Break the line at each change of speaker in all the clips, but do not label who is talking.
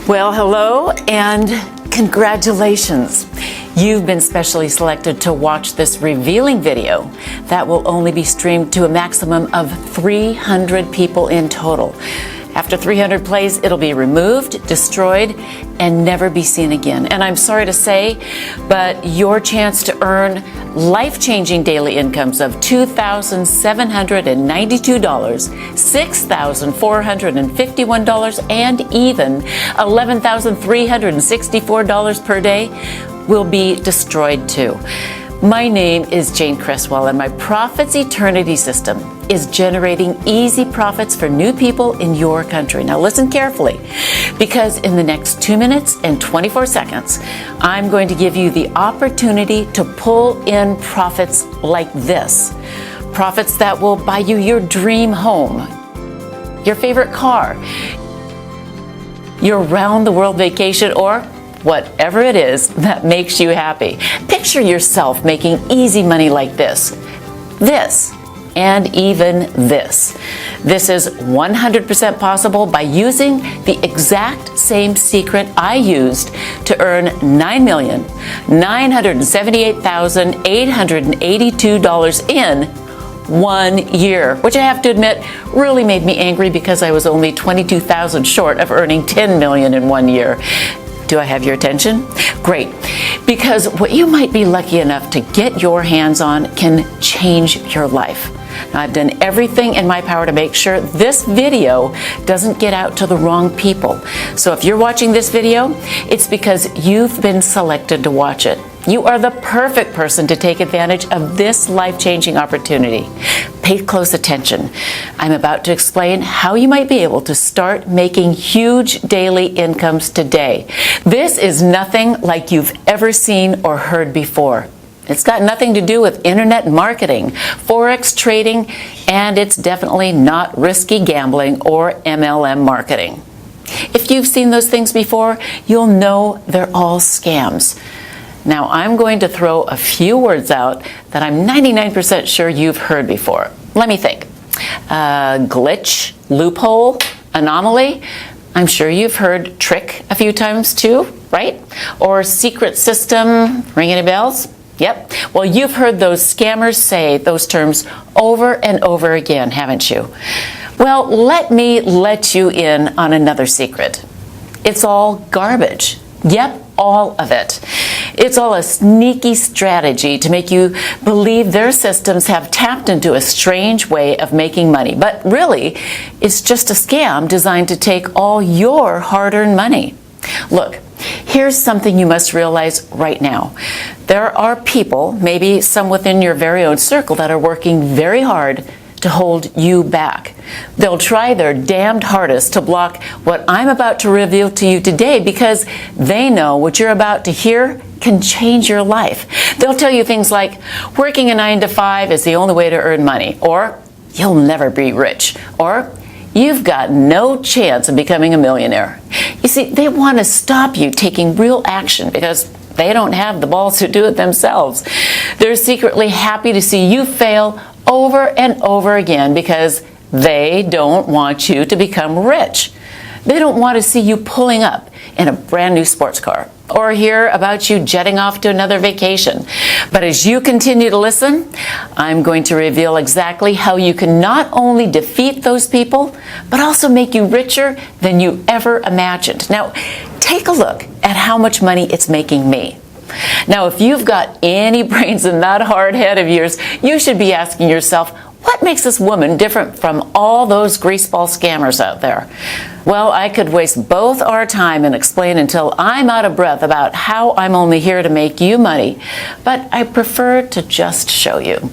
Well, hello and congratulations. You've been specially selected to watch this revealing video that will only be streamed to a maximum of 300 people in total. After 300 plays, it'll be removed, destroyed, and never be seen again. And I'm sorry to say, but your chance to earn life-changing daily incomes of $2,792, $6,451, and even $11,364 per day will be destroyed too. My name is Jane Cresswell, and my Profits Eternity system is generating easy profits for new people in your country. Now listen carefully, because in the next 2 minutes and 24 seconds, I'm going to give you the opportunity to pull in profits like this. Profits that will buy you your dream home, your favorite car, your round-the-world vacation, or whatever it is that makes you happy. Picture yourself making easy money like this, and even this. This is 100% possible by using the exact same secret I used to earn $9,978,882 in 1 year, which I have to admit really made me angry because I was only 22,000 short of earning 10 million in 1 year. Do I have your attention? Great, because what you might be lucky enough to get your hands on can change your life. Now, I've done everything in my power to make sure this video doesn't get out to the wrong people. So if you're watching this video, it's because you've been selected to watch it. You are the perfect person to take advantage of this life-changing opportunity. Pay close attention. I'm about to explain how you might be able to start making huge daily incomes today. This is nothing like you've ever seen or heard before. It's got nothing to do with internet marketing, forex trading, and it's definitely not risky gambling or MLM marketing. If you've seen those things before, you'll know they're all scams. Now, I'm going to throw a few words out that I'm 99% sure you've heard before. Let me think. Glitch, loophole, anomaly. I'm sure you've heard trick a few times too, right? Or secret system, ring any bells? Yep. Well, you've heard those scammers say those terms over and over again, haven't you? Well, let me let you in on another secret. It's all garbage. Yep, all of it. It's all a sneaky strategy to make you believe their systems have tapped into a strange way of making money. But really, it's just a scam designed to take all your hard-earned money. Look, here's something you must realize right now. There are people, maybe some within your very own circle, that are working very hard to hold you back. They'll try their damned hardest to block what I'm about to reveal to you today because they know what you're about to hear can change your life. They'll tell you things like, working a 9-to-5 is the only way to earn money, or you'll never be rich, or you've got no chance of becoming a millionaire. You see, they want to stop you taking real action because they don't have the balls to do it themselves. They're secretly happy to see you fail over and over again because they don't want you to become rich. They don't want to see you pulling up in a brand new sports car or hear about you jetting off to another vacation. But as you continue to listen, I'm going to reveal exactly how you can not only defeat those people, but also make you richer than you ever imagined. Now, take a look at how much money it's making me. Now, if you've got any brains in that hard head of yours, you should be asking yourself, what makes this woman different from all those greaseball scammers out there? Well, I could waste both our time and explain until I'm out of breath about how I'm only here to make you money, but I prefer to just show you.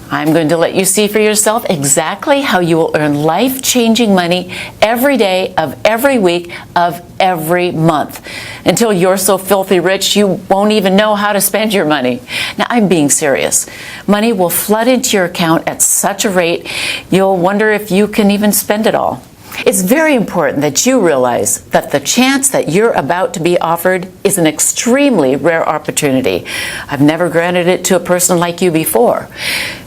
I'm going to let you see for yourself exactly how you will earn life-changing money every day of every week of every month until you're so filthy rich you won't even know how to spend your money. Now, I'm being serious. Money will flood into your account at such a rate you'll wonder if you can even spend it all. It's very important that you realize that the chance that you're about to be offered is an extremely rare opportunity. I've never granted it to a person like you before.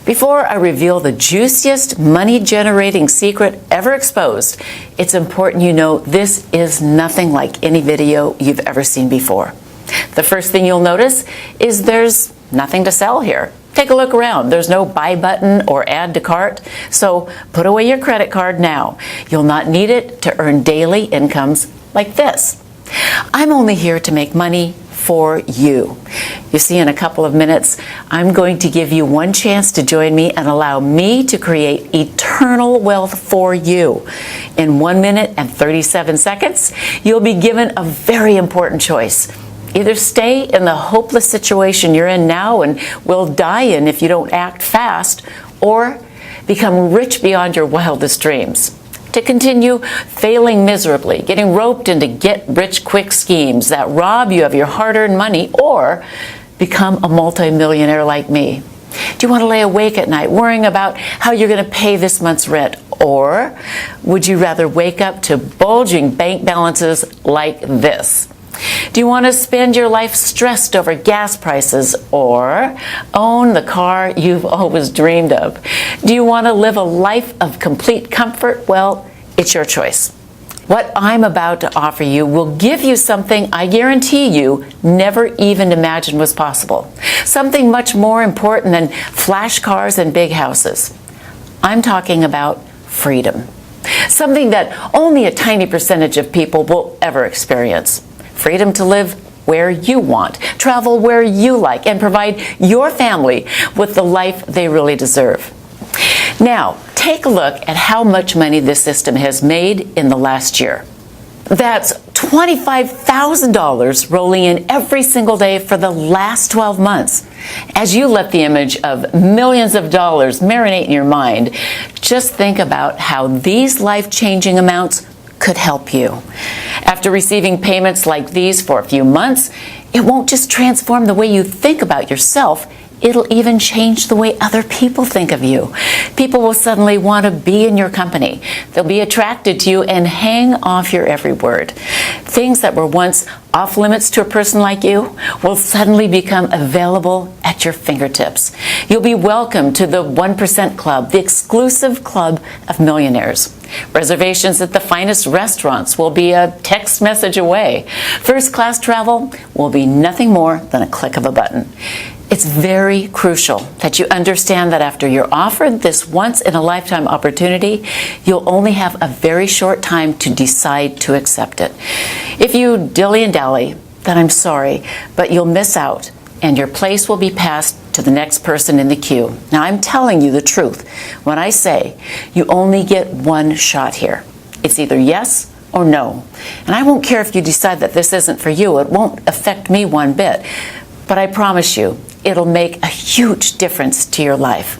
Before I reveal the juiciest money-generating secret ever exposed, it's important you know this is nothing like any video you've ever seen before. The first thing you'll notice is there's nothing to sell here. Take a look around. There's no buy button or add to cart, so put away your credit card now. You'll not need it to earn daily incomes like this. I'm only here to make money for you. You see, in a couple of minutes, I'm going to give you one chance to join me and allow me to create eternal wealth for you. In 1 minute and 37 seconds, you'll be given a very important choice. Either stay in the hopeless situation you're in now and will die in if you don't act fast, or become rich beyond your wildest dreams. To continue failing miserably, getting roped into get-rich-quick schemes that rob you of your hard-earned money, or become a multimillionaire like me. Do you want to lay awake at night worrying about how you're going to pay this month's rent? Or would you rather wake up to bulging bank balances like this? Do you want to spend your life stressed over gas prices, or own the car you've always dreamed of? Do you want to live a life of complete comfort? Well, it's your choice. What I'm about to offer you will give you something I guarantee you never even imagined was possible. Something much more important than flash cars and big houses. I'm talking about freedom. Something that only a tiny percentage of people will ever experience. Freedom to live where you want, travel where you like, and provide your family with the life they really deserve. Now, take a look at how much money this system has made in the last year. That's $25,000 rolling in every single day for the last 12 months. As you let the image of millions of dollars marinate in your mind, just think about how these life-changing amounts could help you. After receiving payments like these for a few months, it won't just transform the way you think about yourself, it'll even change the way other people think of you. People will suddenly want to be in your company. They'll be attracted to you and hang off your every word. Things that were once off limits to a person like you will suddenly become available at your fingertips. You'll be welcome to the 1% Club, the exclusive club of millionaires. Reservations at the finest restaurants will be a text message away. First-class travel will be nothing more than a click of a button. It's very crucial that you understand that after you're offered this once-in-a-lifetime opportunity, you'll only have a very short time to decide to accept it. If you dilly and dally, then I'm sorry, but you'll miss out, and your place will be passed to the next person in the queue. Now, I'm telling you the truth when I say you only get one shot here. It's either yes or no. And I won't care if you decide that this isn't for you. It won't affect me one bit. But I promise you, it'll make a huge difference to your life.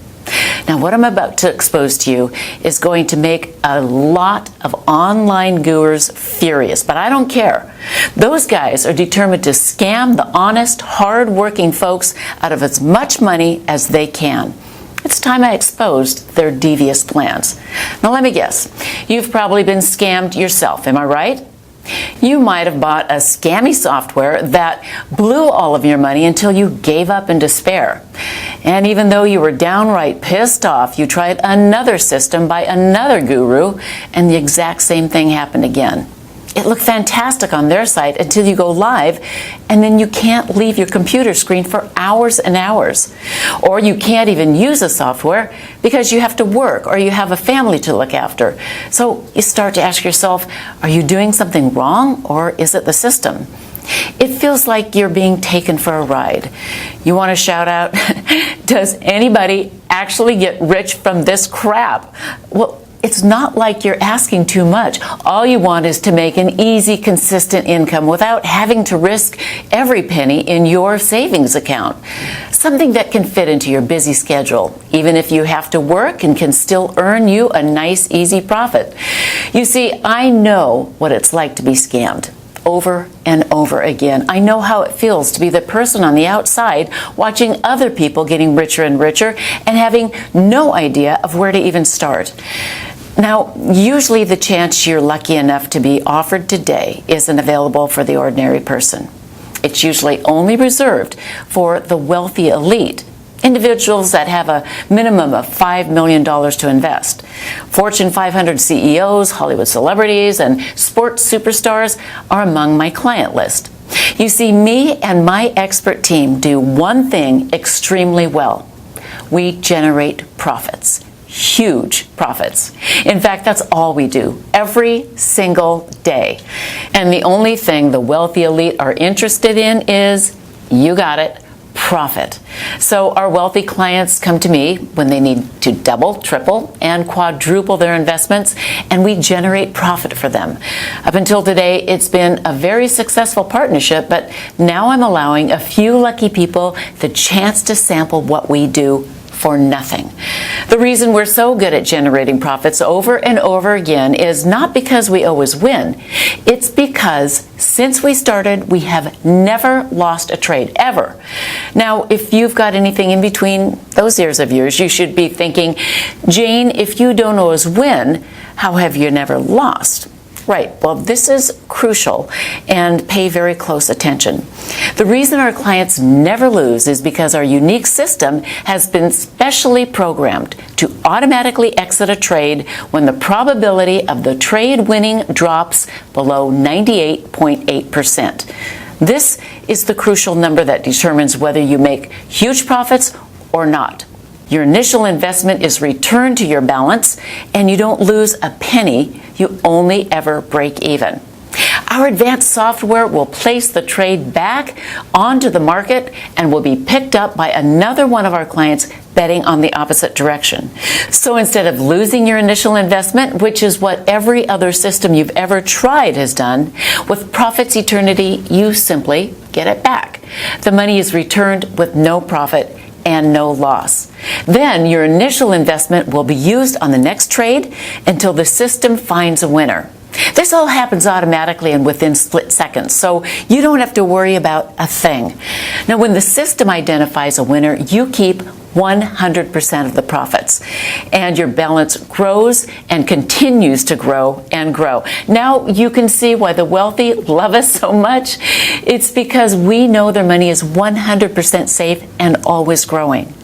Now, what I'm about to expose to you is going to make a lot of online gurus furious, but I don't care. Those guys are determined to scam the honest, hard-working folks out of as much money as they can. It's time I exposed their devious plans. Now, let me guess. You've probably been scammed yourself, am I right? You might have bought a scammy software that blew all of your money until you gave up in despair. And even though you were downright pissed off, you tried another system by another guru, and the exact same thing happened again. It looked fantastic on their site until you go live, and then you can't leave your computer screen for hours and hours. Or you can't even use the software because you have to work or you have a family to look after. So you start to ask yourself, are you doing something wrong, or is it the system? It feels like you're being taken for a ride. You want to shout out, does anybody actually get rich from this crap? Well, it's not like you're asking too much. All you want is to make an easy, consistent income without having to risk every penny in your savings account. Something that can fit into your busy schedule, even if you have to work, and can still earn you a nice, easy profit. You see, I know what it's like to be scammed. Over and over again. I know how it feels to be the person on the outside watching other people getting richer and richer and having no idea of where to even start. Now, usually the chance you're lucky enough to be offered today isn't available for the ordinary person. It's usually only reserved for the wealthy elite, individuals that have a minimum of $5 million to invest. Fortune 500 CEOs, Hollywood celebrities, and sports superstars are among my client list. You see, me and my expert team do one thing extremely well. We generate profits. Huge profits. In fact, that's all we do every single day. And the only thing the wealthy elite are interested in is, you got it, profit. So our wealthy clients come to me when they need to double, triple, and quadruple their investments, and we generate profit for them. Up until today, it's been a very successful partnership, but now I'm allowing a few lucky people the chance to sample what we do for nothing. The reason we're so good at generating profits over and over again is not because we always win. It's because since we started, we have never lost a trade, ever. Now, if you've got anything in between those ears of yours, you should be thinking, Jane, if you don't always win, how have you never lost? Right, well, this is crucial, and pay very close attention. The reason our clients never lose is because our unique system has been specially programmed to automatically exit a trade when the probability of the trade winning drops below 98.8%. This is the crucial number that determines whether you make huge profits or not. Your initial investment is returned to your balance, and you don't lose a penny. You only ever break even. Our advanced software will place the trade back onto the market and will be picked up by another one of our clients betting on the opposite direction. So instead of losing your initial investment, which is what every other system you've ever tried has done, with Profits Eternity, you simply get it back. The money is returned with no profit and no loss. Then your initial investment will be used on the next trade until the system finds a winner. This all happens automatically and within split seconds, so you don't have to worry about a thing. Now, when the system identifies a winner, you keep 100% of the profits, and your balance grows and continues to grow and grow. Now you can see why the wealthy love us so much. It's because we know their money is 100% safe and always growing.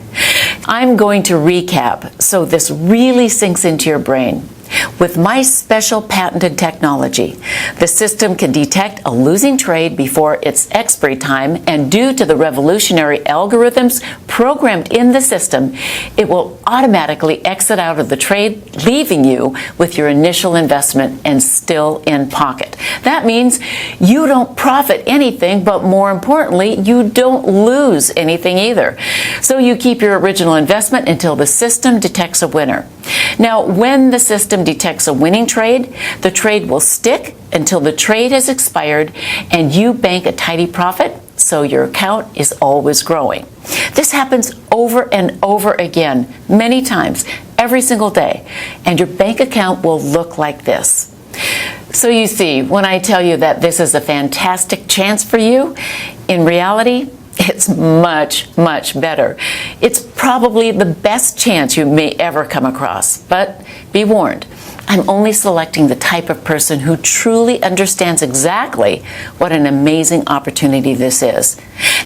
I'm going to recap so this really sinks into your brain. With my special patented technology, the system can detect a losing trade before its expiry time, and due to the revolutionary algorithms programmed in the system, it will automatically exit out of the trade, leaving you with your initial investment and still in pocket. That means you don't profit anything, but more importantly, you don't lose anything either. So you keep your original investment until the system detects a winner. Now, when the system detects a winning trade, the trade will stick until the trade has expired and you bank a tidy profit, so your account is always growing. This happens over and over again, many times, every single day, and your bank account will look like this. So you see, when I tell you that this is a fantastic chance for you, in reality, it's much, much better. It's probably the best chance you may ever come across. But be warned, I'm only selecting the type of person who truly understands exactly what an amazing opportunity this is.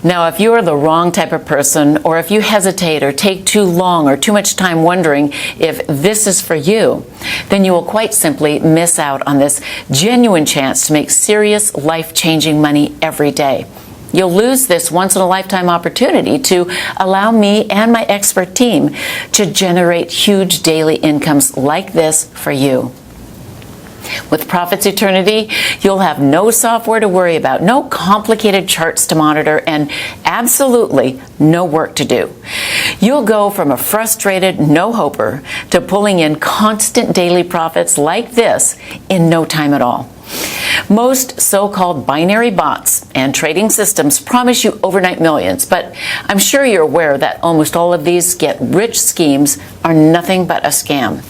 Now, if you are the wrong type of person, or if you hesitate or take too long or too much time wondering if this is for you, then you will quite simply miss out on this genuine chance to make serious, life-changing money every day. You'll lose this once-in-a-lifetime opportunity to allow me and my expert team to generate huge daily incomes like this for you. With Profits Eternity, you'll have no software to worry about, no complicated charts to monitor, and absolutely no work to do. You'll go from a frustrated no-hoper to pulling in constant daily profits like this in no time at all. Most so-called binary bots and trading systems promise you overnight millions, but I'm sure you're aware that almost all of these get-rich schemes are nothing but a scam,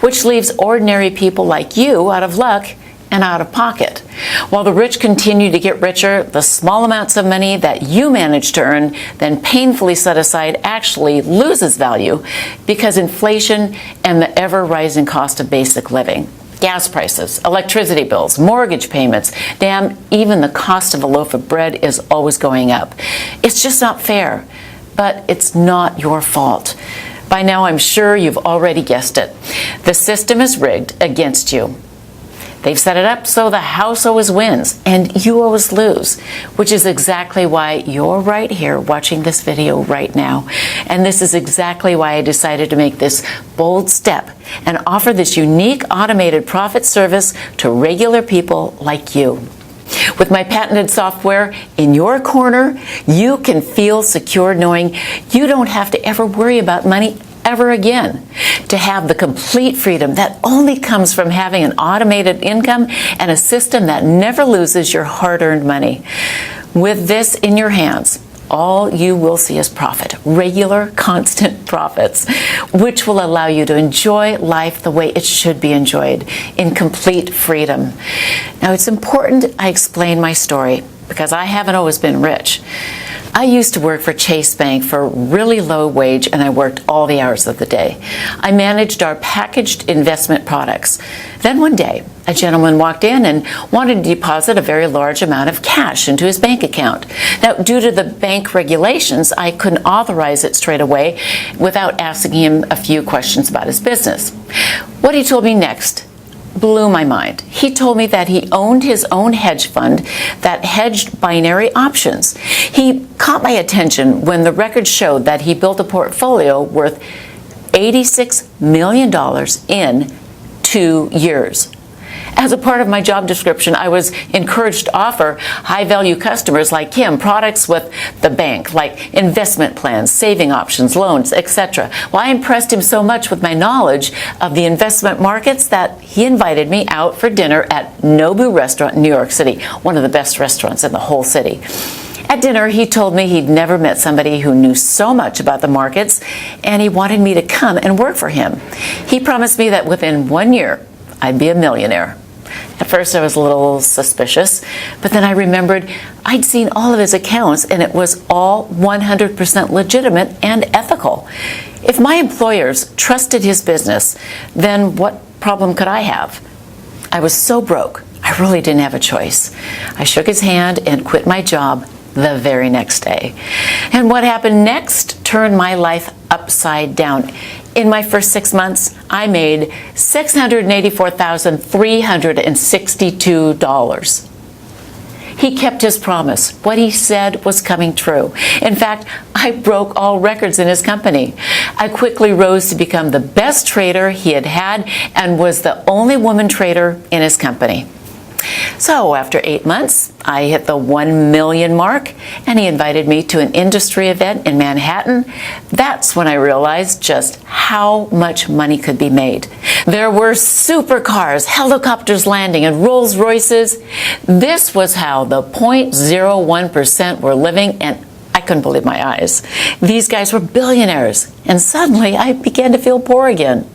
which leaves ordinary people like you out of luck and out of pocket. While the rich continue to get richer, the small amounts of money that you manage to earn, then painfully set aside, actually loses value because inflation and the ever-rising cost of basic living. Gas prices, electricity bills, mortgage payments, damn, even the cost of a loaf of bread is always going up. It's just not fair, but it's not your fault. By now, I'm sure you've already guessed it. The system is rigged against you. They've set it up so the house always wins and you always lose, which is exactly why you're right here watching this video right now. And this is exactly why I decided to make this bold step and offer this unique automated profit service to regular people like you. With my patented software in your corner, you can feel secure knowing you don't have to ever worry about money ever again. To have the complete freedom that only comes from having an automated income and a system that never loses your hard-earned money. With this in your hands, all you will see is profit, regular, constant profits, which will allow you to enjoy life the way it should be enjoyed, in complete freedom. Now, it's important I explain my story because I haven't always been rich. I used to work for Chase Bank for a really low wage, and I worked all the hours of the day. I managed our packaged investment products. Then one day, a gentleman walked in and wanted to deposit a very large amount of cash into his bank account. Now, due to the bank regulations, I couldn't authorize it straight away without asking him a few questions about his business. What he told me next blew my mind. He told me that he owned his own hedge fund that hedged binary options. He caught my attention when the records showed that he built a portfolio worth $86 million in 2 years. As a part of my job description, I was encouraged to offer high-value customers like him products with the bank, like investment plans, saving options, loans, etc. Well, I impressed him so much with my knowledge of the investment markets that he invited me out for dinner at Nobu Restaurant in New York City, one of the best restaurants in the whole city. At dinner, he told me he'd never met somebody who knew so much about the markets, and he wanted me to come and work for him. He promised me that within 1 year, I'd be a millionaire. At first, I was a little suspicious, but then I remembered I'd seen all of his accounts, and it was all 100% legitimate and ethical. If my employers trusted his business, then what problem could I have? I was so broke, I really didn't have a choice. I shook his hand and quit my job the very next day. And what happened next turned my life upside down. In my first 6 months, I made $684,362. He kept his promise. What he said was coming true. In fact, I broke all records in his company. I quickly rose to become the best trader he had had and was the only woman trader in his company. So after 8 months, I hit the 1 million mark, and he invited me to an industry event in Manhattan. That's when I realized just how much money could be made. There were supercars, helicopters landing, and Rolls Royces. This was how the 0.01% were living, and I couldn't believe my eyes. These guys were billionaires, and suddenly I began to feel poor again.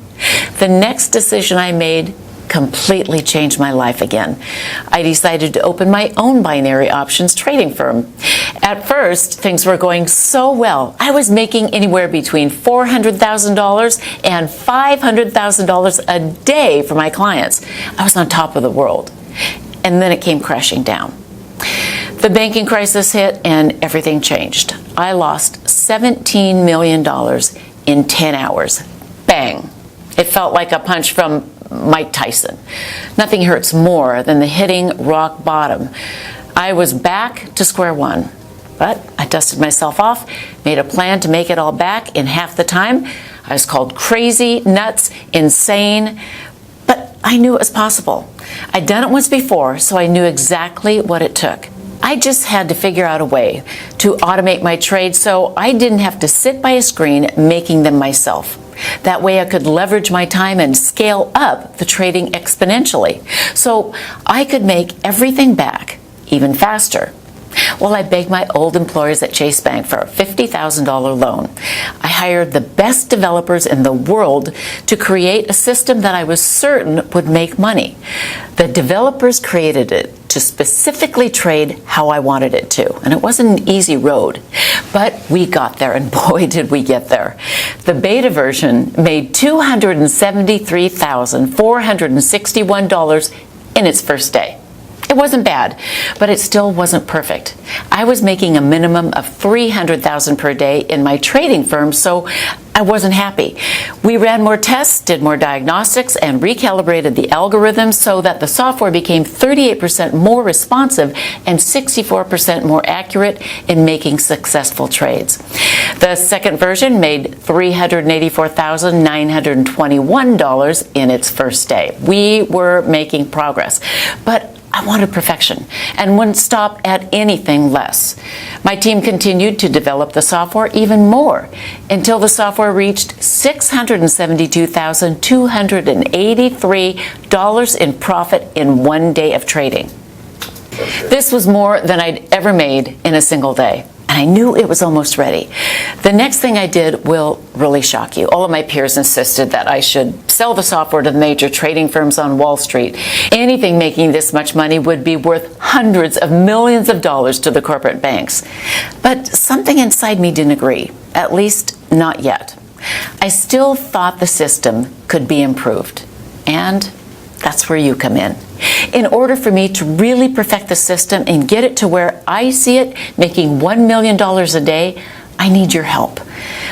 The next decision I made completely changed my life again. I decided to open my own binary options trading firm. At first, things were going so well. I was making anywhere between $400,000 and $500,000 a day for my clients. I was on top of the world. And then it came crashing down. The banking crisis hit and everything changed. I lost $17 million in 10 hours. Bang. It felt like a punch from Mike Tyson. Nothing hurts more than the hitting rock bottom. I was back to square one, but I dusted myself off, made a plan to make it all back in half the time. I was called crazy, nuts, insane, but I knew it was possible. I'd done it once before, so I knew exactly what it took. I just had to figure out a way to automate my trade so I didn't have to sit by a screen making them myself. That way I could leverage my time and scale up the trading exponentially, so I could make everything back even faster. Well, I begged my old employers at Chase Bank for a $50,000 loan. I hired the best developers in the world to create a system that I was certain would make money. The developers created it to specifically trade how I wanted it to. And it wasn't an easy road, but we got there, and boy, did we get there. The beta version made $273,461 in its first day. It wasn't bad, but it still wasn't perfect. I was making a minimum of $300,000 per day in my trading firm, so I wasn't happy. We ran more tests, did more diagnostics, and recalibrated the algorithms so that the software became 38% more responsive and 64% more accurate in making successful trades. The second version made $384,921 in its first day. We were making progress, but I wanted perfection and wouldn't stop at anything less. My team continued to develop the software even more until the software reached $672,283 in profit in one day of trading. This was more than I'd ever made in a single day. And I knew it was almost ready. The next thing I did will really shock you. All of my peers insisted that I should sell the software to the major trading firms on Wall Street. Anything making this much money would be worth hundreds of millions of dollars to the corporate banks. But something inside me didn't agree, at least not yet. I still thought the system could be improved. And that's where you come in. In order for me to really perfect the system and get it to where I see it making $1 million a day, I need your help.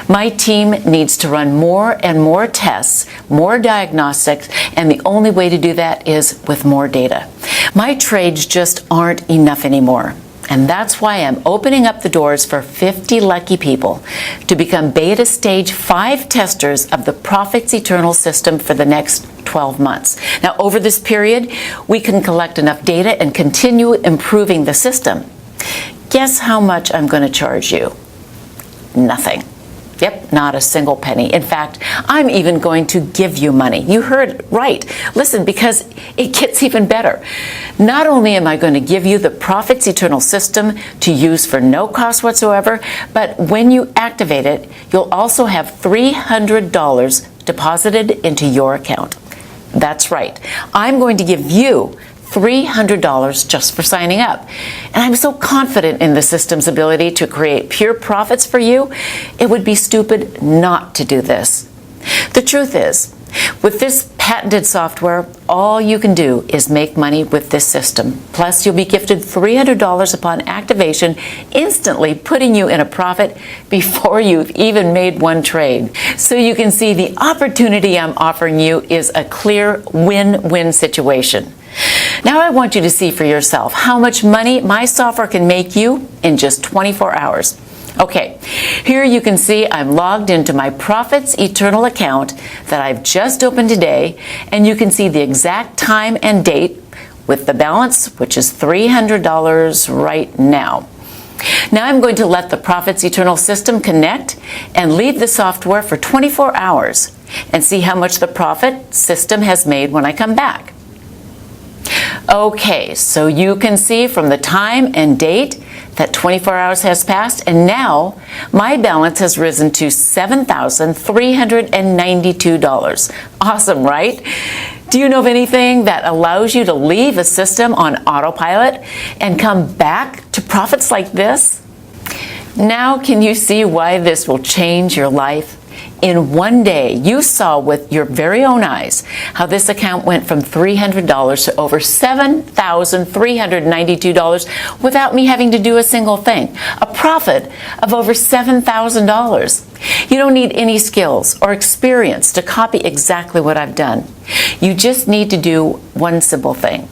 My team needs to run more and more tests, more diagnostics, and the only way to do that is with more data. My trades just aren't enough anymore. And that's why I'm opening up the doors for 50 lucky people to become beta stage 5 testers of the Profits Eternal system for the next 12 months. Now, over this period, we can collect enough data and continue improving the system. Guess how much I'm going to charge you? Nothing. Yep, not a single penny. In fact, I'm even going to give you money. You heard right. Listen, because it gets even better. Not only am I going to give you the Profits Eternal system to use for no cost whatsoever, but when you activate it, you'll also have $300 deposited into your account. That's right. I'm going to give you $300 just for signing up. And I'm so confident in the system's ability to create pure profits for you, it would be stupid not to do this. The truth is, with this patented software, all you can do is make money with this system. Plus, you'll be gifted $300 upon activation, instantly putting you in a profit before you've even made one trade. So you can see the opportunity I'm offering you is a clear win-win situation. Now I want you to see for yourself how much money my software can make you in just 24 hours. Okay, here you can see I'm logged into my Profits Eternal account that I've just opened today, and you can see the exact time and date with the balance, which is $300 right now. Now I'm going to let the Profits Eternal system connect and leave the software for 24 hours and see how much the profit system has made when I come back. Okay, so you can see from the time and date that 24 hours has passed, and now my balance has risen to $7,392. Awesome, right? Do you know of anything that allows you to leave a system on autopilot and come back to profits like this? Now can you see why this will change your life? In one day, you saw with your very own eyes how this account went from $300 to over $7,392 without me having to do a single thing. A profit of over $7,000. You don't need any skills or experience to copy exactly what I've done. You just need to do one simple thing.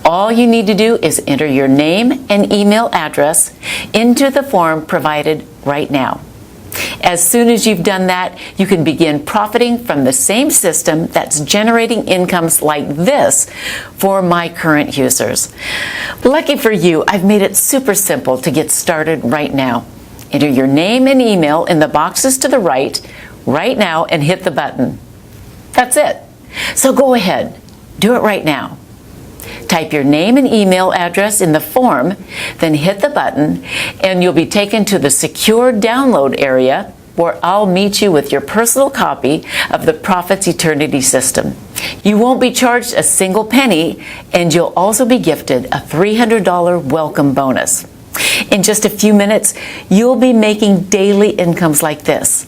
All you need to do is enter your name and email address into the form provided right now. As soon as you've done that, you can begin profiting from the same system that's generating incomes like this for my current users. Lucky for you, I've made it super simple to get started right now. Enter your name and email in the boxes to the right now, and hit the button. That's it. So go ahead, do it right now. Type your name and email address in the form, then hit the button, and you'll be taken to the secure download area where I'll meet you with your personal copy of the Profits Eternity system. You won't be charged a single penny, and you'll also be gifted a $300 welcome bonus. In just a few minutes, you'll be making daily incomes like this,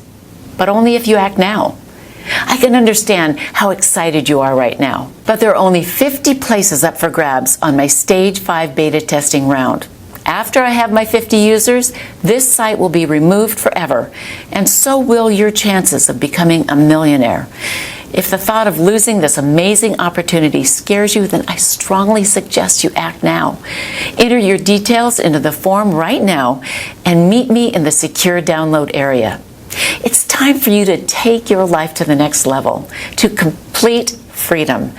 but only if you act now. I can understand how excited you are right now, but there are only 50 places up for grabs on my Stage 5 beta testing round. After I have my 50 users, this site will be removed forever, and so will your chances of becoming a millionaire. If the thought of losing this amazing opportunity scares you, then I strongly suggest you act now. Enter your details into the form right now and meet me in the secure download area. It's time for you to take your life to the next level, to complete freedom.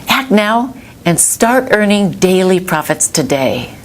Act now and start earning daily profits today.